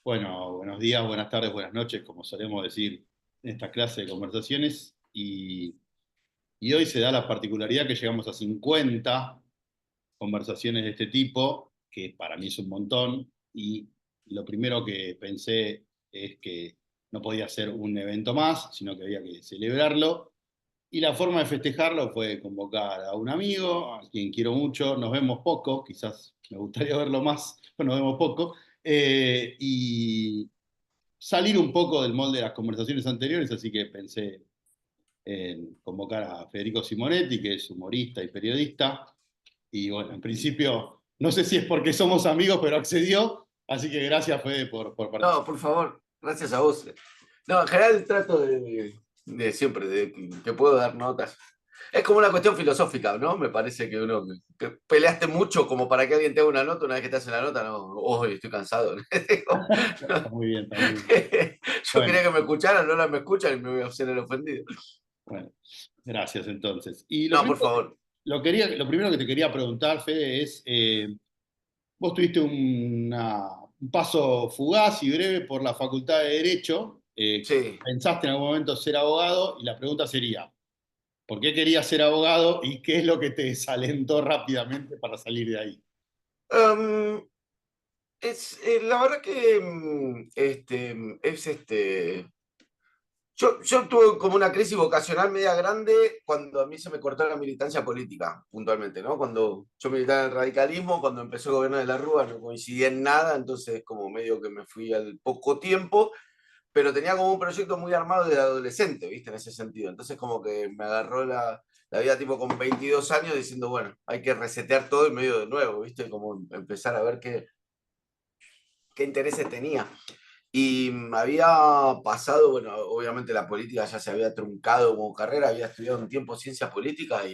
Bueno, buenos días, buenas tardes, buenas noches, como solemos decir en esta clase de conversaciones. Y hoy se da la particularidad que llegamos a 50 conversaciones de este tipo, que para mí es un montón. Y lo primero que pensé es que no podía ser un evento más, sino que había que celebrarlo. Y la forma de festejarlo fue convocar a un amigo, a quien quiero mucho, nos vemos poco, quizás me gustaría verlo más, pero nos vemos poco, y salir un poco del molde de las conversaciones anteriores, así que pensé en convocar a Federico Simonetti, que es humorista y periodista, y bueno, en principio, no sé si es porque somos amigos, pero accedió, así que gracias Fede por No, participar. por favor, gracias a vos. No, en general trato de siempre, de que puedo dar notas. Es como una cuestión filosófica, ¿no? Me parece que uno que peleaste mucho como para que alguien te haga una nota, una vez que te hace la nota, no, hoy estoy cansado. Digo, Está muy bien, está muy bien. yo Bueno, quería que me escucharan, no la me escuchan y me voy a hacer el ofendido. bueno, gracias entonces. Y No, por favor. lo primero que te quería preguntar, Fede, es, vos tuviste un paso fugaz y breve por la Facultad de Derecho. Sí. Pensaste en algún momento ser abogado y la pregunta sería, ¿por qué querías ser abogado y qué es lo que te desalentó rápidamente para salir de ahí? Em, la verdad que yo tuve como una crisis vocacional media grande cuando a mí se me cortó la militancia política, puntualmente, ¿no? Cuando yo militaba en el radicalismo, cuando empezó el gobierno de la Rúa, no coincidí en nada, entonces como medio que me fui al poco tiempo, pero tenía como un proyecto muy armado de adolescente, ¿viste? En ese sentido. Entonces como que me agarró la vida tipo con 22 años diciendo, bueno, hay que resetear todo y medio de nuevo, ¿viste? Como empezar a ver qué intereses tenía. Y había pasado, bueno, obviamente la política ya se había truncado como carrera, había estudiado un tiempo ciencias políticas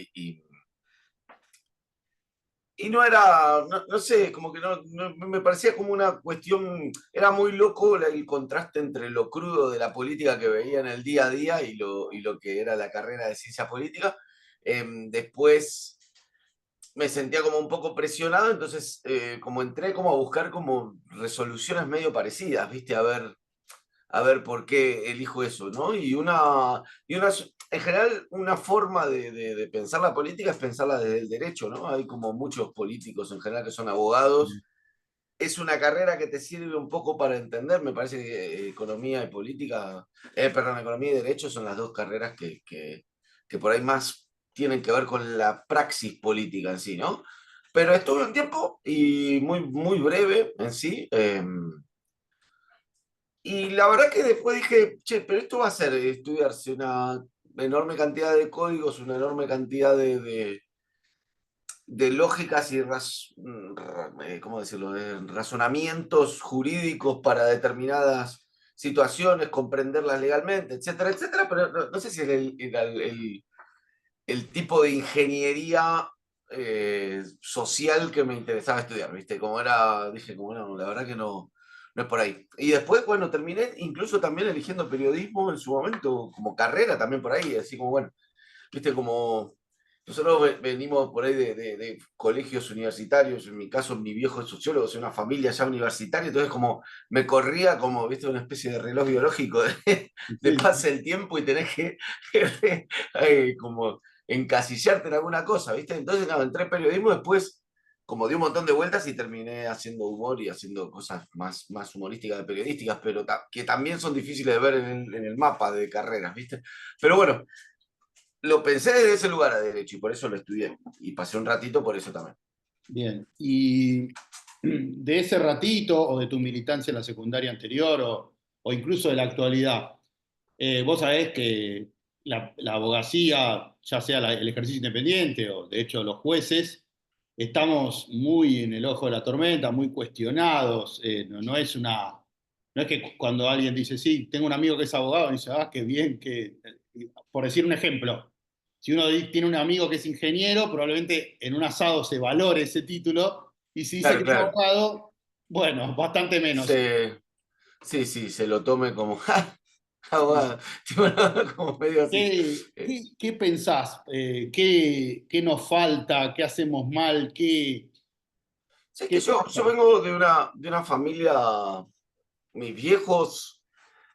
y no era, no sé, como que no, me parecía como una cuestión, era muy loco el contraste entre lo crudo de la política que veía en el día a día y lo que era la carrera de ciencia política. Después me sentía como un poco presionado, entonces como entré como a buscar como resoluciones medio parecidas, ¿viste? A ver por qué elijo eso, ¿no? En general, una forma de pensar la política es pensarla desde el derecho, ¿no? Hay como muchos políticos en general que son abogados. Es una carrera que te sirve un poco para entender, me parece que economía y política, perdón, economía y derecho son las dos carreras que por ahí más tienen que ver con la praxis política en sí, ¿no? Pero estuve un tiempo y muy, muy breve en sí. Y la verdad que después dije, che, pero esto va a ser estudiarse una enorme cantidad de códigos, una enorme cantidad de lógicas y, ¿cómo decirlo?, de razonamientos jurídicos para determinadas situaciones, comprenderlas legalmente, etcétera, etcétera, pero no sé si era el tipo de ingeniería social que me interesaba estudiar, ¿viste? Como era, dije, como no, la verdad que no es por ahí. Y después, bueno, terminé incluso también eligiendo periodismo en su momento, como carrera también por ahí, así como, bueno, ¿viste? Como nosotros venimos por ahí de colegios universitarios, en mi caso mi viejo es sociólogo, es una familia ya universitaria, entonces como me corría como, viste, una especie de reloj biológico de Sí, pase el tiempo y tenés que como encasillarte en alguna cosa, ¿viste? Entonces, no, entré en periodismo después, como di un montón de vueltas y terminé haciendo humor y haciendo cosas más humorísticas de periodísticas, pero que también son difíciles de ver en el mapa de carreras, ¿viste? Pero bueno, lo pensé desde ese lugar a derecho y por eso lo estudié. Y pasé un ratito por eso también. bien. Y de ese ratito o de tu militancia en la secundaria anterior o incluso de la actualidad, vos sabés que la abogacía, ya sea el ejercicio independiente o de hecho los jueces, estamos muy en el ojo de la tormenta, muy cuestionados. No es no es que cuando alguien dice, sí, tengo un amigo que es abogado, y dice, ah, qué bien, por decir un ejemplo, si uno tiene un amigo que es ingeniero, probablemente en un asado se valore ese título, y si dice Claro, que es claro. abogado, bueno, bastante menos. Sí, sí, se lo tome como, "Ja, abogado", tipo, no, como medio así. Eh, ¿Qué pensás? ¿Qué nos falta? ¿Qué hacemos mal? sí, que ¿Qué yo pasa? vengo de una familia. mis viejos,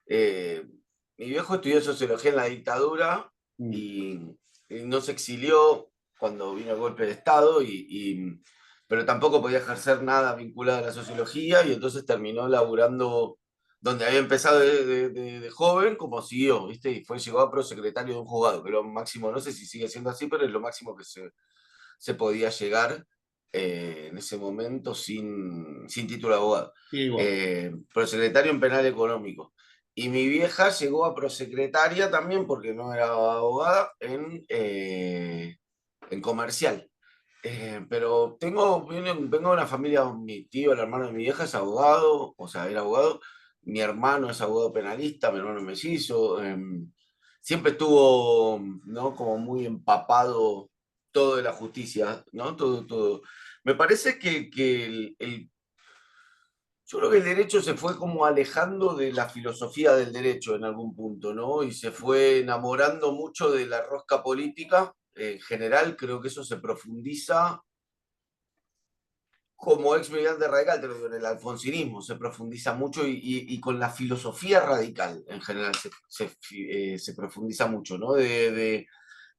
eh, mi viejo estudió sociología en la dictadura Mm. y, y no se exilió cuando vino el golpe de Estado, pero tampoco podía ejercer nada vinculado a la sociología y entonces terminó laburando donde había empezado de joven, como siguió, ¿viste? Y llegó a prosecretario de un juzgado, que es lo máximo, no sé si sigue siendo así, pero es lo máximo que se podía llegar en ese momento sin título de abogado. Sí, igual. Prosecretario en penal económico. Y mi vieja llegó a prosecretaria también, porque no era abogada, en comercial. Pero vengo de una familia, mi tío, el hermano de mi vieja es abogado, o sea, era abogado, mi hermano es abogado penalista, mi hermano es mellizo, siempre estuvo, ¿no? Como muy empapado todo de la justicia, ¿no? Todo, todo. Me parece que yo creo que el derecho se fue como alejando de la filosofía del derecho en algún punto, ¿no? Y se fue enamorando mucho de la rosca política. En general, creo que eso se profundiza como ex militante radical, te lo digo, en el alfonsinismo se profundiza mucho y con la filosofía radical en general se profundiza mucho, ¿no? De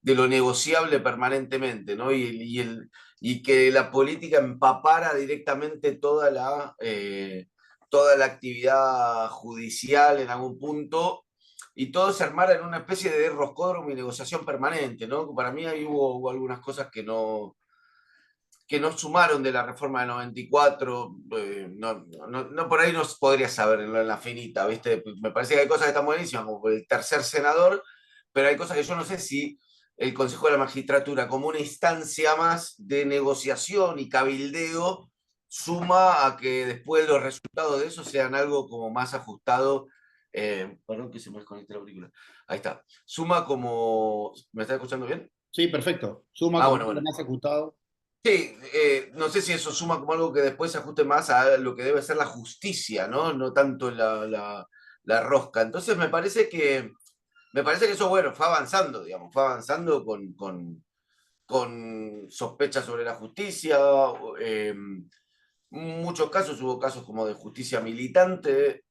lo negociable permanentemente, ¿no? Y que la política empapara directamente toda la actividad judicial en algún punto y todo se armara en una especie de roscódromo y negociación permanente, ¿no? Para mí ahí hubo algunas cosas que no sumaron de la reforma del 94, no por ahí no podría saber en la finita, ¿viste? Me parece que hay cosas que están buenísimas, como el tercer senador, pero hay cosas que yo no sé si el Consejo de la Magistratura, como una instancia más de negociación y cabildeo, suma a que después los resultados de eso sean algo como más ajustado. Perdón que se me desconecte la película. Ahí está. Suma como. ¿Me está escuchando bien? Sí, perfecto. Suma Ah, como bueno, algo bueno. más ajustado. Sí, no sé si eso suma como algo que después se ajuste más a lo que debe ser la justicia, ¿no? No tanto la rosca. Entonces me parece que eso, bueno, fue avanzando, digamos, fue avanzando con sospechas sobre la justicia. Muchos casos, hubo casos como de justicia militante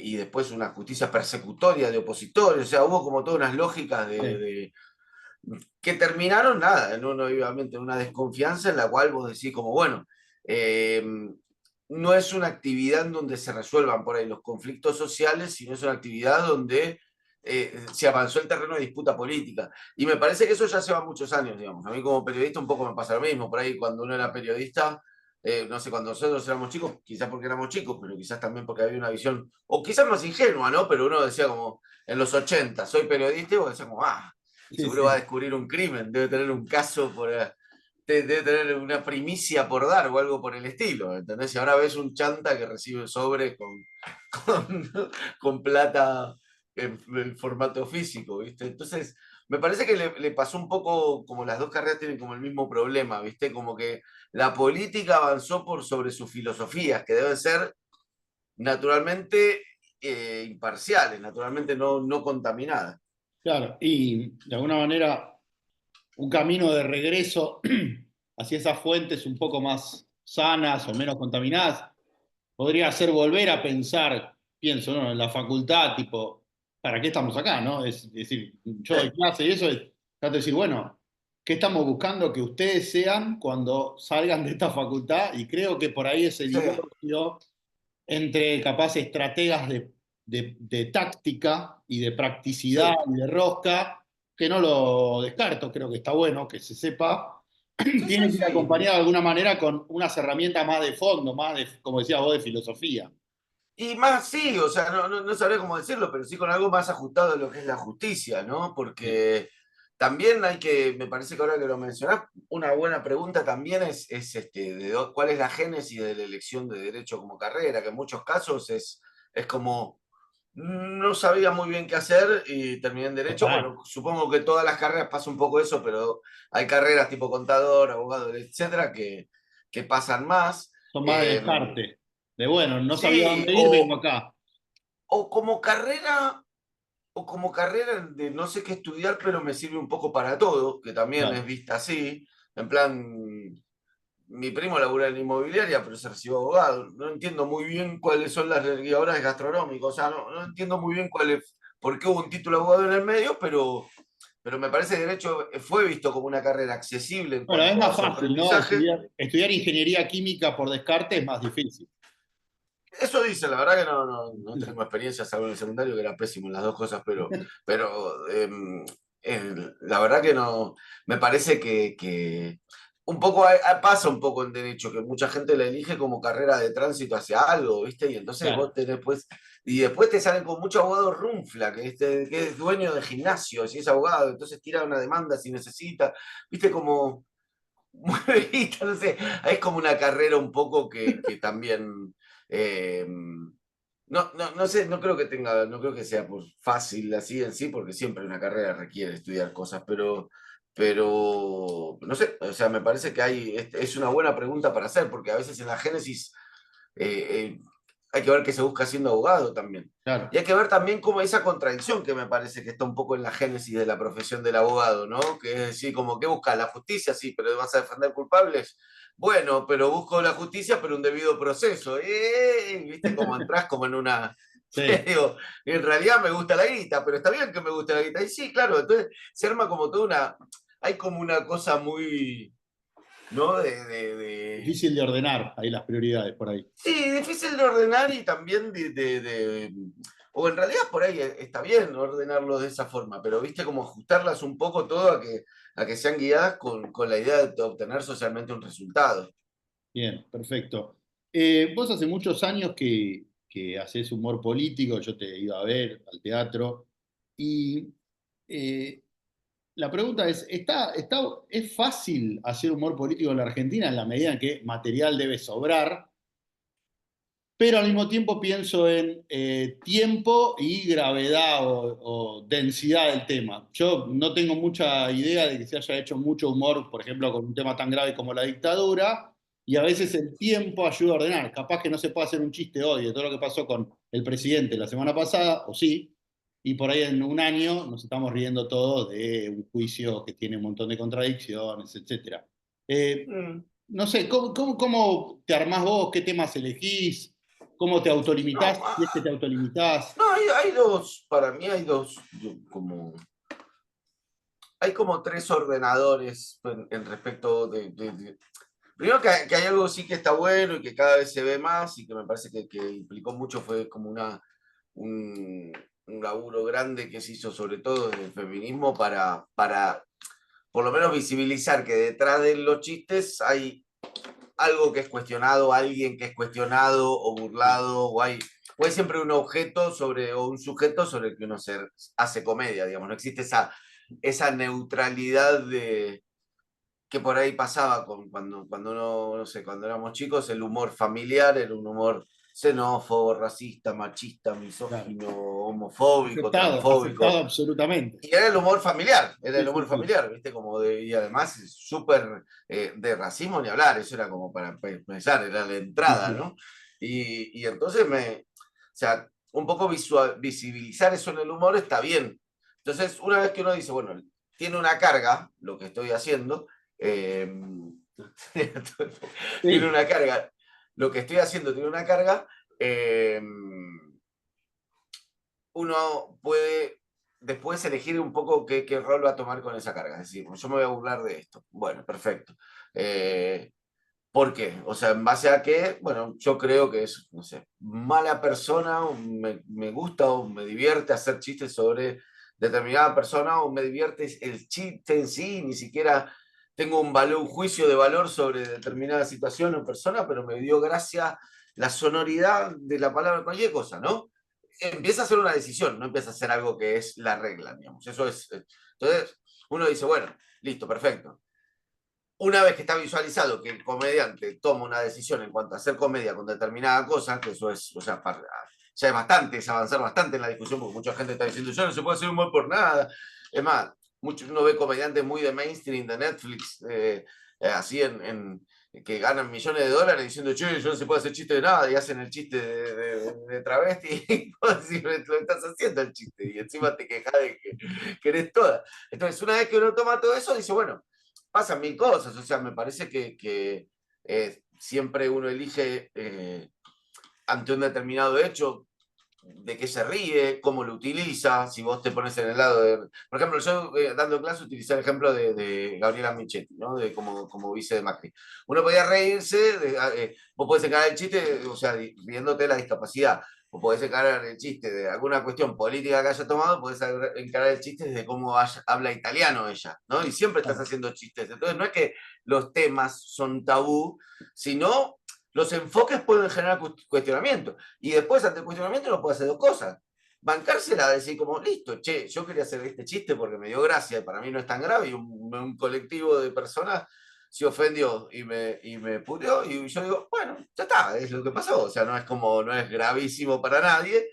y después una justicia persecutoria de opositores. O sea, hubo como todas unas lógicas Sí. que terminaron nada, obviamente, una desconfianza en la cual vos decís como, bueno, eh, no es una actividad en donde se resuelvan por ahí los conflictos sociales, sino es una actividad donde se avanzó el terreno de disputa política. Y me parece que eso ya lleva muchos años, digamos. A mí como periodista un poco me pasa lo mismo, por ahí cuando uno era periodista, no sé, cuando nosotros éramos chicos, quizás porque éramos chicos, pero quizás también porque había una visión, o quizás más ingenua, ¿no? Pero uno decía como, en los 80 soy periodista y vos decías como, Sí, seguro va a sí. descubrir un crimen, debe tener un caso debe tener una primicia por dar o algo por el estilo, ¿entendés? Y ahora ves un chanta que recibe sobres con plata en formato físico, ¿viste? Entonces, me parece que le pasó un poco, como las dos carreras tienen como el mismo problema, ¿viste? Como que la política avanzó por sobre sus filosofías, que deben ser naturalmente imparciales, naturalmente no contaminadas. Claro. Y de alguna manera, un camino de regreso hacia esas fuentes un poco más sanas o menos contaminadas podría ser volver a pensar, pienso, ¿no? En la facultad, tipo, ¿para qué estamos acá, no? Es decir, yo doy Sí, clase y eso es trato de decir, bueno, ¿qué estamos buscando que ustedes sean cuando salgan de esta facultad? Y creo que por ahí ese sí, divorcio entre capaz estrategas de táctica y de practicidad sí. y de rosca, que no lo descarto, creo que está bueno que se sepa, Sí, sí, tiene que ir sí. acompañado de alguna manera con unas herramientas más de fondo, más de, como decías vos, de filosofía. Y más sí, o sea, no sabría cómo decirlo, pero sí con algo más ajustado a lo que es la justicia, ¿no? Sí, Porque también hay que, me parece que ahora que lo mencionás, una buena pregunta también es cuál es la génesis de la elección de derecho como carrera, que en muchos casos es como, no sabía muy bien qué hacer y terminé en derecho. total. Bueno, supongo que todas las carreras pasa un poco eso, pero hay carreras tipo contador, abogado, etcétera, que pasan más. Son más de Eh, descarte. De bueno, no sabía sí, dónde ir, vengo acá. o como carrera, o como carrera de no sé qué estudiar, pero me sirve un poco para todo, que también es Claro. vista así, en plan, mi primo labura en inmobiliaria, pero se recibió abogado. No entiendo muy bien cuáles son las... Y ahora es gastronómico, o sea, no entiendo muy bien por qué hubo un título de abogado en el medio, pero me parece que Derecho fue visto como una carrera accesible en Bueno, es cuanto a más su fácil, ¿no? aprendizaje. Estudiar ingeniería química por descarte es más difícil. Eso dice, la verdad que no tengo experiencia, salvo en el secundario, que era pésimo en las dos cosas, pero la verdad que no, me parece que un poco pasa un poco en derecho, que mucha gente la elige como carrera de tránsito hacia algo, ¿viste? Y entonces Claro. vos tenés pues, y después te salen con mucho abogado runfla, que es dueño de gimnasio, si es abogado, entonces tira una demanda si necesita, ¿viste? Como muy brevista, no sé, es como una carrera un poco que también, no sé, no creo que sea por fácil así en sí, porque siempre una carrera requiere estudiar cosas, pero no sé, o sea, me parece que es una buena pregunta para hacer, porque a veces en la génesis eh, hay que ver qué se busca siendo abogado también. Claro. Y hay que ver también cómo esa contradicción que me parece que está un poco en la génesis de la profesión del abogado, ¿no? Que es decir, como que buscas la justicia, sí, pero vas a defender culpables. Bueno, pero busco la justicia, pero un debido proceso. ¿Viste cómo entras como en una... Sí. Digo, en realidad me gusta la guita, pero está bien que me guste la guita. Y sí, claro, entonces se arma como toda una... Hay como una cosa muy... ¿No? Difícil de ordenar ahí las prioridades por ahí. Sí, difícil de ordenar y también o en realidad por ahí está bien ordenarlo de esa forma, pero viste como ajustarlas un poco todo a que sean guiadas con la idea de obtener socialmente un resultado. Bien, perfecto. Vos hace muchos años que haces humor político, yo te iba a ver al teatro, y eh, la pregunta es, ¿es fácil hacer humor político en la Argentina en la medida en que material debe sobrar? Pero al mismo tiempo pienso en tiempo y gravedad o densidad del tema. Yo no tengo mucha idea de que se haya hecho mucho humor, por ejemplo, con un tema tan grave como la dictadura, y a veces el tiempo ayuda a ordenar. Capaz que no se puede hacer un chiste hoy de todo lo que pasó con el presidente la semana pasada, o sí, y por ahí en un año nos estamos riendo todos de un juicio que tiene un montón de contradicciones, etcétera. Mm. No sé, ¿cómo te armás vos? ¿Qué temas elegís? ¿Cómo te No, autolimitás? Si es que te autolimitás. no hay dos, para mí hay dos, hay como tres ordenadores en respecto primero que hay algo sí que está bueno y que cada vez se ve más y que me parece que implicó mucho, fue como un laburo grande que se hizo sobre todo en el feminismo para por lo menos visibilizar que detrás de los chistes hay algo que es cuestionado, alguien que es cuestionado o burlado, o hay siempre un objeto o un sujeto sobre el que uno se hace comedia, digamos. No existe esa neutralidad que por ahí pasaba cuando uno, no sé, cuando éramos chicos, el humor familiar era un humor xenófobo, racista, machista, Claro. misógino, homofóbico, Aceptado, aceptado transfóbico. absolutamente. Y era el humor familiar, Sí, sí, sí. ¿viste? Y además es súper de racismo ni hablar, eso era como para empezar, era la Sí, entrada, sí. ¿no? Y entonces o sea, un poco visibilizar eso en el humor está bien. Entonces, una vez que uno dice, bueno, tiene una carga, lo que estoy haciendo, eh, tiene Sí, una carga, lo que estoy haciendo tiene una carga, eh, uno puede después elegir un poco qué rol va a tomar con esa carga. Es decir, yo me voy a burlar de esto. Bueno, perfecto. ¿Por qué? O sea, en base a que, bueno, yo creo que es, no sé, mala persona, o me gusta o me divierte hacer chistes sobre determinada persona, o me divierte el chiste en sí, ni siquiera tengo un juicio de valor sobre determinada situación o persona, pero me dio gracia la sonoridad de la palabra, cualquier cosa, ¿no? Empieza a ser una decisión, no empieza a ser algo que es la regla, digamos. Eso es. Entonces, uno dice, bueno, listo, perfecto. Una vez que está visualizado que el comediante toma una decisión en cuanto a hacer comedia con determinada cosa, que eso es, o sea, ya es bastante, es avanzar bastante en la discusión, porque mucha gente está diciendo, ya no se puede hacer humor por nada. Es más, uno ve comediantes muy de mainstream, de Netflix, así que ganan millones de dólares diciendo, che, yo no se puede hacer chiste de nada, y hacen el chiste de travesti, y vos decís, lo estás haciendo el chiste, y encima te quejas de que eres toda. Entonces, una vez que uno toma todo eso, dice, bueno, pasan mil cosas, o sea, me parece que siempre uno elige ante un determinado hecho de qué se ríe, cómo lo utiliza, si vos te pones en el lado de... Por ejemplo, yo dando clase utilicé el ejemplo de Gabriela Michetti, ¿no? De como vice de Macri. Uno podía reírse, vos podés encarar el chiste, o sea, riéndote de la discapacidad, o podés encarar el chiste de alguna cuestión política que haya tomado, podés encarar el chiste de cómo habla italiano ella, ¿no? Y siempre estás haciendo chistes. Entonces, no es que los temas son tabú, sino los enfoques pueden generar cuestionamiento. Y después, ante el cuestionamiento, uno puede hacer dos cosas. Bancársela, decir como, listo, che, yo quería hacer este chiste porque me dio gracia y para mí no es tan grave. Y un colectivo de personas se ofendió y me puteó. Y yo digo, bueno, ya está, es lo que pasó. O sea, no es como, no es gravísimo para nadie.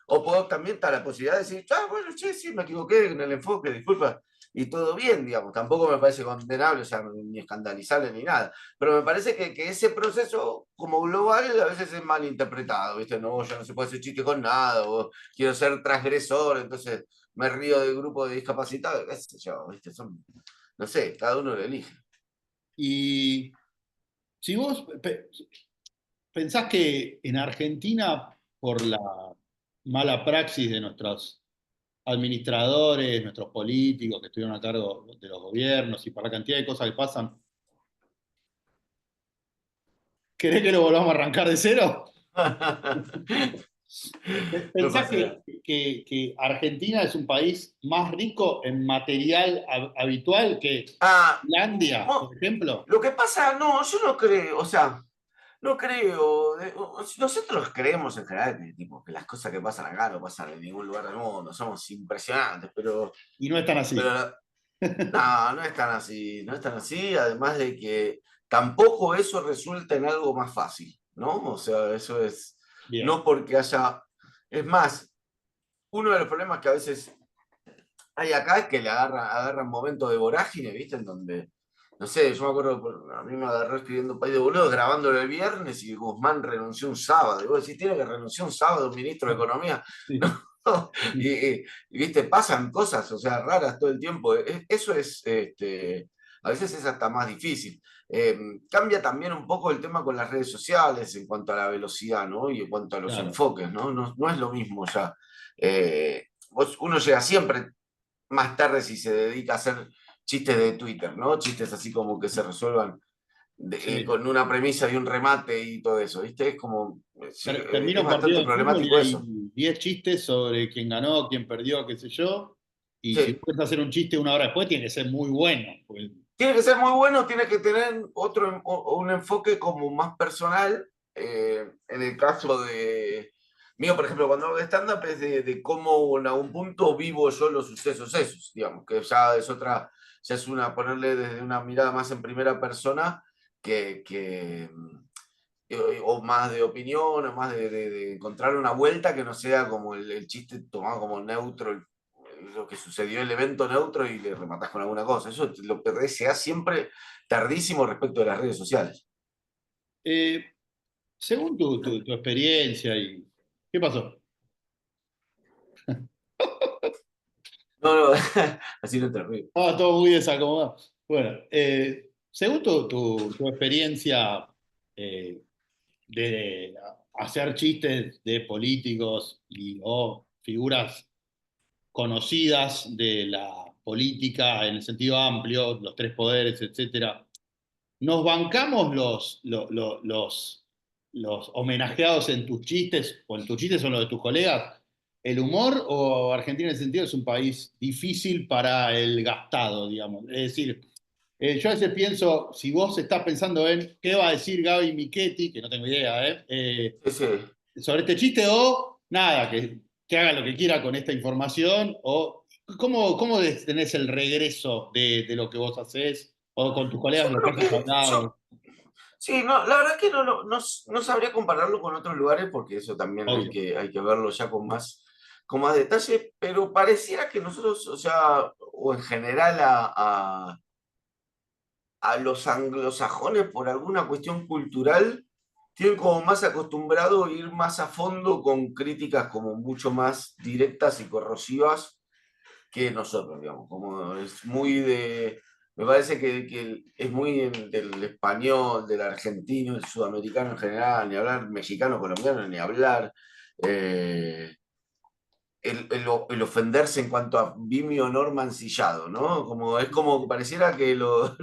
O puedo también estar la posibilidad de decir, ah, bueno, che, sí, me equivoqué en el enfoque, disculpa, y todo bien, digamos. Tampoco me parece condenable, o sea, ni escandalizable ni nada. Pero me parece que ese proceso, como global, a veces es mal interpretado, ¿viste? No, ya no se puede hacer chiste con nada, o quiero ser transgresor, entonces me río del grupo de discapacitados, qué sé yo, ¿viste? No sé, cada uno lo elige. Y si vos pensás que en Argentina, por la mala praxis de nuestros administradores, nuestros políticos que estuvieron a cargo de los gobiernos y por la cantidad de cosas que pasan, ¿querés que lo volvamos a arrancar de cero? No ¿Pensás pasa nada. que Argentina es un país más rico en material habitual que Ah, Finlandia, por ejemplo? lo que pasa, no, yo no creo, o sea, no creo. Nosotros creemos en general que, tipo, que las cosas que pasan acá no pasan en ningún lugar del mundo, somos impresionantes, Y no es tan así. pero no, no es tan así, no es tan así, además de que tampoco eso resulta en algo más fácil, ¿no? O sea, eso es, Bien, no porque haya, es más, uno de los problemas que a veces hay acá es que le agarran momentos de vorágine, ¿viste? En donde, no sé, yo me acuerdo, a mí me agarró escribiendo País de Boludos, grabándolo el viernes y Guzmán renunció un sábado. Y vos decís, tiene que renunciar un sábado un ministro de Economía. sí. No. Viste, pasan cosas, o sea, raras todo el tiempo. Eso es, a veces es hasta más difícil. Cambia también un poco el tema con las redes sociales en cuanto a la velocidad, ¿no? Y en cuanto a los Claro. enfoques, ¿no? No, no es lo mismo ya. Uno llega siempre más tarde si se dedica a hacer chistes de Twitter, ¿no? Chistes así como que se resuelvan Sí. con una premisa y un remate y todo eso, ¿viste? Es como, sí, Termina es un partido bastante de fútbol y problemático hay eso. 10 chistes sobre quién ganó, quién perdió, qué sé yo. Y si vos Sí. querés hacer un chiste una hora después, tiene que ser muy bueno. Pues, Tiene que ser muy bueno, tiene que tener un enfoque como más personal. En el caso de mío, por ejemplo, cuando hago stand-up es de cómo en algún punto vivo yo los sucesos esos, digamos, que ya es otra, ya es una, ponerle desde una mirada más en primera persona o más de opinión, o más de encontrar una vuelta que no sea como el chiste tomado como neutro, lo que sucedió, el evento neutro y le rematás con alguna cosa. Eso lo se da siempre tardísimo respecto de las redes sociales. eh, según tu experiencia y... ¿Qué pasó? No, no, así no te río. Ah, todo muy desacomodado. Bueno, según tu experiencia eh, de hacer chistes de políticos o figuras conocidas de la política en el sentido amplio, los tres poderes, etcétera, ¿nos bancamos los homenajeados en tus chistes, o en tus chistes o en los de tus colegas? ¿El humor o Argentina en ese sentido es un país difícil para el gastado, digamos? Es decir, yo a veces pienso, si vos estás pensando en qué va a decir Gaby Michetti, que no tengo idea, Ese, sobre este chiste, o nada, que haga lo que quiera con esta información, o cómo tenés el regreso de lo que vos hacés, o con tus colegas yo lo que creo hayas que hablado, yo, sí, no, la verdad es que no sabría compararlo con otros lugares porque eso también obvio. hay que verlo ya con más detalle, pero pareciera que nosotros, o sea, o en general a los anglosajones por alguna cuestión cultural, tienen como más acostumbrado a ir más a fondo con críticas como mucho más directas y corrosivas que nosotros, digamos, como es muy Me parece que es muy del español, del argentino, del sudamericano en general, ni hablar, mexicano, colombiano, ni hablar. Eh, el ofenderse en cuanto a Vimeo honor mancillado, ¿no? Como, es como pareciera que los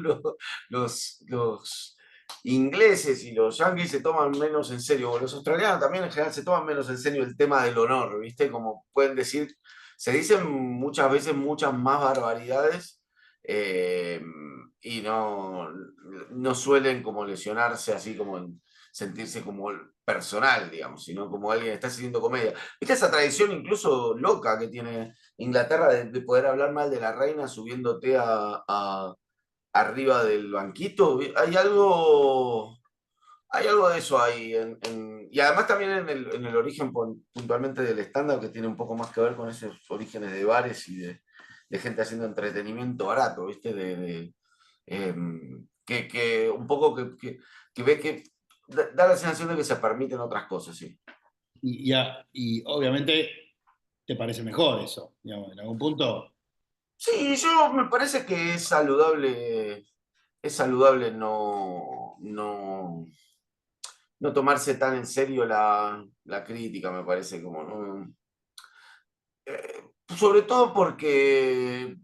ingleses y los yanquis se toman menos en serio, o los australianos también en general se toman menos en serio el tema del honor, ¿viste? Como pueden decir, se dicen muchas veces muchas más barbaridades eh, y no suelen como lesionarse así como en sentirse como personal, digamos, sino como alguien que está haciendo comedia. ¿Viste esa tradición incluso loca que tiene Inglaterra de poder hablar mal de la reina subiéndote arriba del banquito? Hay algo de eso ahí. Y además también en el origen puntualmente del stand-up, que tiene un poco más que ver con esos orígenes de bares y de gente haciendo entretenimiento barato, ¿viste? Que un poco que ve que da la sensación de que se permiten otras cosas, sí. Y obviamente te parece mejor eso, digamos, en algún punto. Sí, yo me parece que es saludable no tomarse tan en serio la crítica, me parece, como no. Sobre todo porque,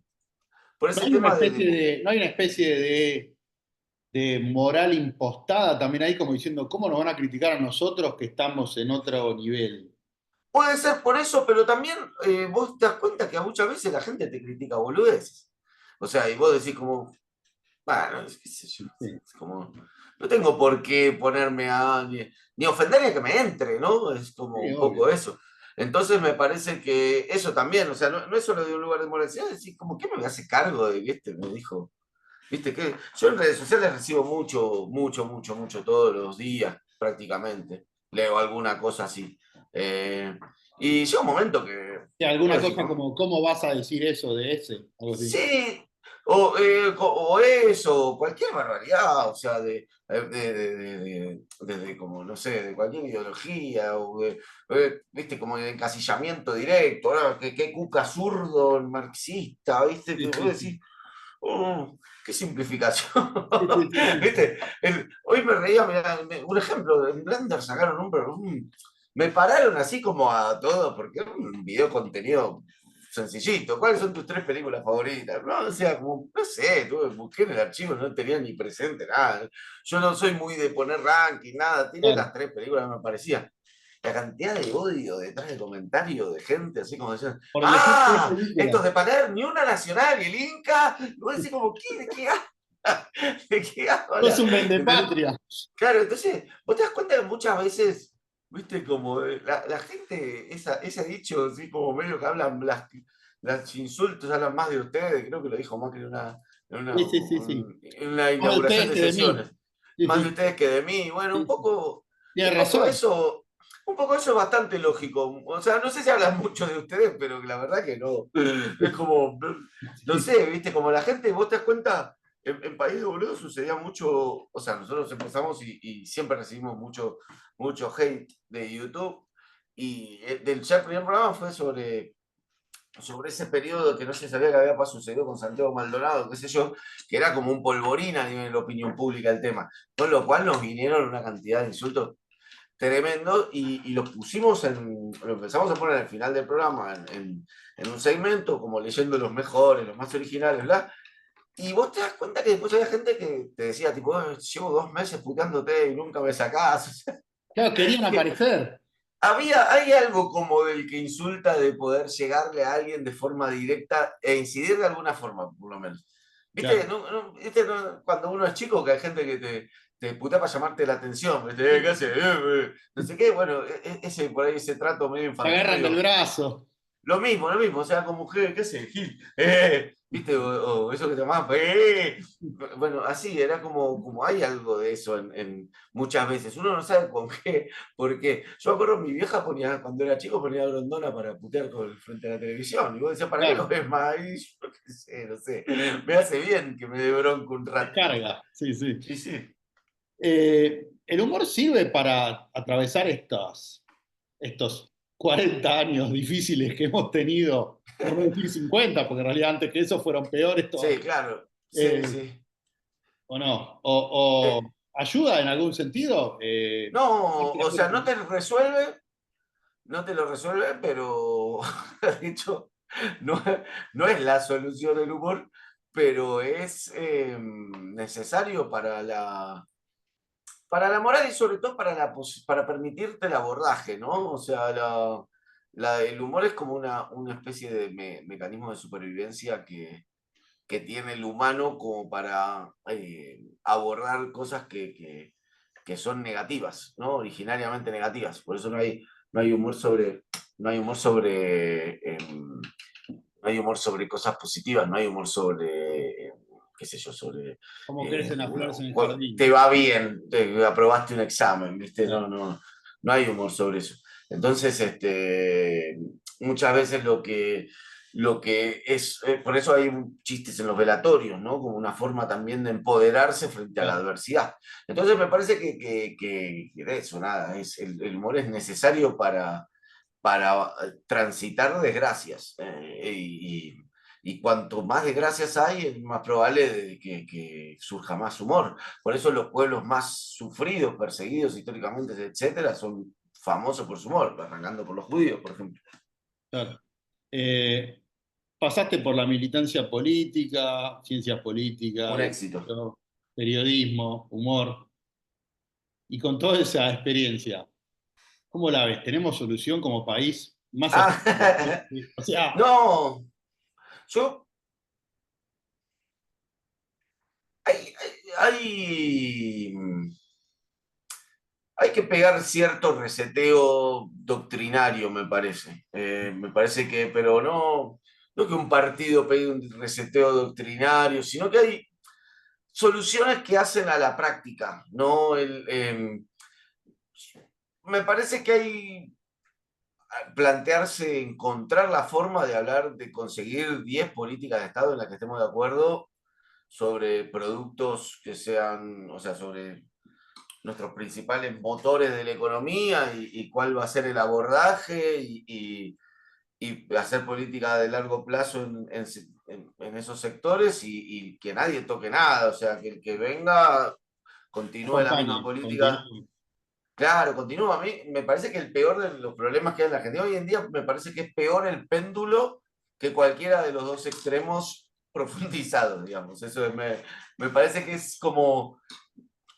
por No ese hay una tema especie no hay una especie de moral impostada también ahí, como diciendo, ¿cómo nos van a criticar a nosotros que estamos en otro nivel? puede ser por eso, pero también vos te das cuenta que muchas veces la gente te critica boludeces. O sea, y vos decís como, bueno, qué sé yo, Sí, es como, no tengo por qué ponerme ni ofender ni a que me entre, ¿no? Es como sí, un obvio. poco eso. Entonces me parece que eso también, o sea, no es solo de un lugar de moralidad, es decir, como que me hace cargo de que este me dijo, viste que yo en redes sociales recibo mucho, mucho, mucho, mucho todos los días prácticamente. Leo alguna cosa así. Eh, y llega un momento que, Sí, vos alguna decís, cosa como, ¿cómo vas a decir eso de ese? Algo así. sí, o eso, cualquier barbaridad, o sea, desde como, no sé, de cualquier ideología, viste, como de encasillamiento directo, ¿no? Que cuca zurdo, marxista, viste, Sí, que vos sí, sí. decís, qué simplificación, Sí, sí, sí, sí, sí. viste, hoy me reía, mirá, un ejemplo, en Blender sacaron me pararon así como a todo, porque era un video contenido sencillito. ¿Cuáles son tus tres películas favoritas? No, o sea, como, no sé, busqué en el archivo, no tenía ni presente nada. Yo no soy muy de poner ranking, nada. Tiré Claro. las tres películas que me parecía. La cantidad de odio detrás de comentarios de gente, así como decían, Por elegir tres ¡ah! películas. Estos de Paler, ni una nacional, y el Inca. Y vos decís como, ¿qué? ¿De qué habla? ¿De qué Sos habla? un ¿Entendés? vendepatria. Claro, entonces, vos te das cuenta que muchas veces, viste, como la gente, ese dicho, así como medio que hablan, las insultos hablan más de ustedes, creo que lo dijo Macri Sí, sí, sí, sí. en una Más de inauguración ustedes de que de mí. sesiones, Sí, más de sí, ustedes que de mí. Bueno, sí, sí. un Tienes poco razón. eso, un poco eso es bastante lógico. O sea, no sé si hablan mucho de ustedes, pero la verdad que no. Es como, no Sí, sé, viste, como la gente, vos te das cuenta en País de Boludo sucedía mucho, o sea, nosotros empezamos y siempre recibimos mucho hate de YouTube. Y ya el primer programa fue sobre ese periodo que no se sabía que había sucedido con Santiago Maldonado, qué sé yo, que era como un polvorín a nivel de la opinión pública el tema. Con lo cual nos vinieron una cantidad de insultos tremendos y los pusimos lo empezamos a poner al final del programa en un segmento, como leyendo los mejores, los más originales, bla. Y vos te das cuenta que después había gente que te decía, tipo, llevo 2 meses puteándote y nunca me sacás". claro, querían aparecer. Hay algo como del que insulta de poder llegarle a alguien de forma directa e incidir de alguna forma, por lo menos. ¿Viste? Claro. ¿Viste? Cuando uno es chico, que hay gente que te putea para llamarte la atención, ¿viste? ¿Qué hace? No sé qué, bueno, ese por ahí, ese trato medio Se infantil, agarran del medio. brazo. Lo mismo, o sea, como, ¿qué hace? Gil, ¿viste? O eso que te llaman, bueno, así, era como hay algo de eso muchas veces. Uno no sabe con qué, porque yo me acuerdo mi vieja ponía, cuando era chico, ponía Grondona para putear frente a la televisión. Y vos decías, ¿para qué lo Claro. ves más? Y yo qué sé, no sé. Me hace bien que me dé bronco un rato, ¿viste? Descarga. Sí, sí. Y sí. El humor sirve para atravesar estos 40 años difíciles que hemos tenido, por no decir 50, porque en realidad antes que eso fueron peores Sí, todavía. claro. sí, Eh, sí. ¿O no? Eh, ¿O ayuda en algún sentido? no, o sea, no te lo resuelve, pero de hecho no, no es la solución del humor, pero es necesario para la moral y sobre todo para permitirte el abordaje, ¿no? O sea, el humor es como una especie de mecanismo de supervivencia que tiene el humano como para abordar cosas que son negativas, ¿no? Originariamente negativas. Por eso no hay humor sobre, no hay humor sobre, no hay humor sobre cosas positivas, no hay humor sobre, qué sé yo, sobre, ¿Cómo crecen las flores en el te jardín? va bien, aprobaste un examen, ¿viste? Claro, No hay humor sobre eso. Entonces, muchas veces lo que es, por eso hay chistes en los velatorios, ¿no? Como una forma también de empoderarse frente a la claro. adversidad. Entonces me parece que de eso, nada, el humor es necesario para transitar desgracias. Y cuanto más desgracias hay, es más probable que surja más humor. Por eso los pueblos más sufridos, perseguidos históricamente, etcétera, son famosos por su humor, arrancando por los judíos, por ejemplo. Claro. Eh, Pasaste por la militancia política, ciencias políticas, Un éxito. periodismo, humor, y con toda esa experiencia, ¿cómo la ves? ¿Tenemos solución como país más allá de la Ah, crisis? O sea, no, yo hay, hay, hay que pegar cierto reseteo doctrinario, me parece. Me parece que, pero no que un partido pegue un reseteo doctrinario, sino que hay soluciones que hacen a la práctica, ¿no? Me parece que hay plantearse, encontrar la forma de hablar, de conseguir 10 políticas de Estado en las que estemos de acuerdo sobre productos que sean, o sea, sobre nuestros principales motores de la economía y cuál va a ser el abordaje y hacer política de largo plazo en esos sectores y que nadie toque nada, o sea, que el que venga continúe la misma acompañe, política. continúe. Claro, continúa. A mí me parece que el peor de los problemas que hay en la Argentina hoy en día, me parece que es peor el péndulo que cualquiera de los dos extremos profundizados, digamos. Me parece que es como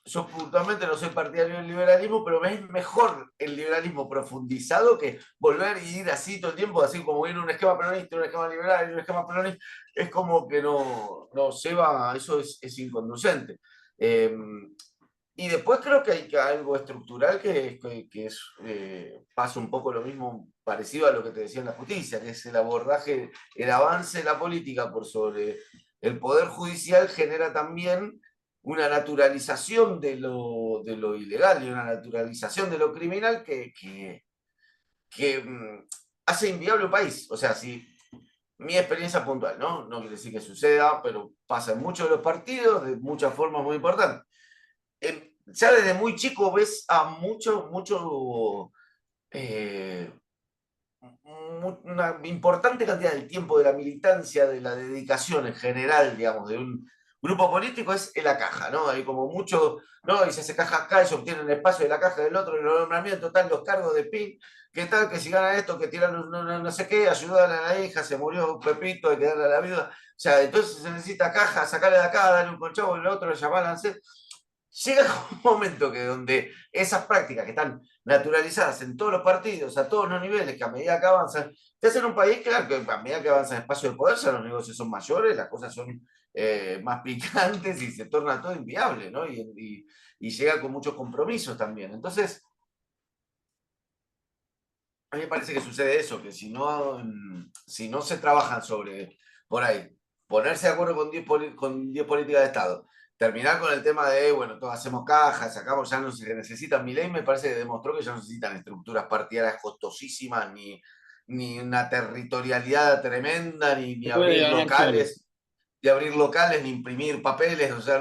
yo puntualmente no soy partidario del liberalismo, pero me es mejor el liberalismo profundizado que volver y ir así todo el tiempo, así como ir un esquema peronista, un esquema liberal, un esquema peronista, es como que no se va, eso es inconducente. Eh, y después creo que hay algo estructural que es, pasa un poco lo mismo, parecido a lo que te decía en la justicia, que es el abordaje, el avance de la política por sobre el poder judicial genera también una naturalización de lo ilegal y una naturalización de lo criminal que hace inviable un país. O sea, si mi experiencia puntual, ¿no? No quiere decir que suceda, pero pasa en muchos de los partidos de muchas formas muy importantes. Ya desde muy chico ves a eh, una importante cantidad del tiempo de la militancia, de la dedicación en general, digamos, de un grupo político es en la caja, ¿no? Hay como mucho, ¿no? Y se hace caja acá y se obtiene el espacio de la caja del otro, y los nombramientos, tal, los cargos de PIN, ¿qué tal? Que si gana esto, que tiran no sé qué, ayudan a la hija, se murió Pepito, hay que darle a la viuda. O sea, entonces se necesita caja, sacarle de acá, darle un conchavo, el otro, llamarla, llega un momento que donde esas prácticas que están naturalizadas en todos los partidos, a todos los niveles, que a medida que avanzan, te hacen un país, claro, que a medida que avanza el espacio de poder, ya los negocios son mayores, las cosas son más picantes y se torna todo inviable, ¿no? Y llega con muchos compromisos también. Entonces, a mí me parece que sucede eso, que si no se trabajan sobre, por ahí, ponerse de acuerdo con 10 políticas de Estado, terminar con el tema de, bueno, todos hacemos cajas, sacamos, ya no se necesitan, mi ley me parece que demostró que ya no necesitan estructuras partidarias costosísimas, ni una territorialidad tremenda, Se puede ganar solo. ni abrir locales, ni imprimir papeles, o sea,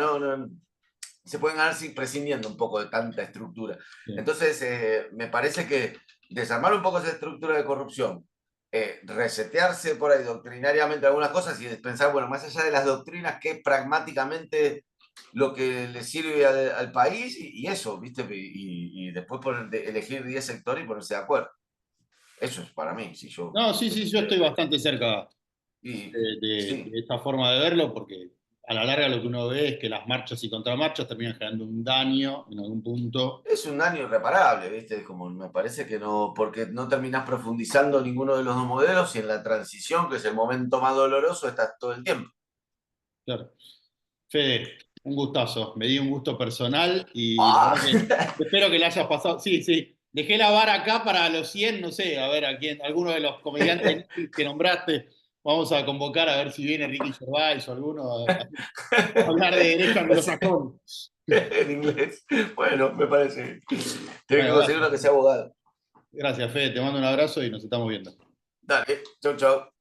se pueden ganar prescindiendo un poco de tanta estructura. Sí. Entonces, me parece que desarmar un poco esa estructura de corrupción, resetearse por ahí doctrinariamente algunas cosas y pensar, bueno, más allá de las doctrinas, qué es pragmáticamente lo que le sirve al país y eso, ¿viste? Y después elegir 10 sectores y ponerse de acuerdo. Eso es para mí, si yo... No, sí, sí, yo estoy bastante cerca Y de sí, esta forma de verlo, porque a la larga lo que uno ve es que las marchas y contramarchas terminan generando un daño en algún punto. es un daño irreparable, ¿viste? Como me parece que no, porque no terminás profundizando ninguno de los dos modelos y en la transición, que es el momento más doloroso, estás todo el tiempo. Claro. Fede, un gustazo, me di un gusto personal y la ¡Ah! verdad que espero que le hayas pasado. Sí, sí, dejé la vara acá para los 100, no sé, a ver a quién, alguno de los comediantes que nombraste, vamos a convocar a ver si viene Ricky Gervais o alguno a hablar de derecho anglosajón. En inglés. Bueno, me parece. Tiene que Bueno, conseguir uno que sea abogado. gracias, Fede, te mando un abrazo y nos estamos viendo. Dale, chau, chau.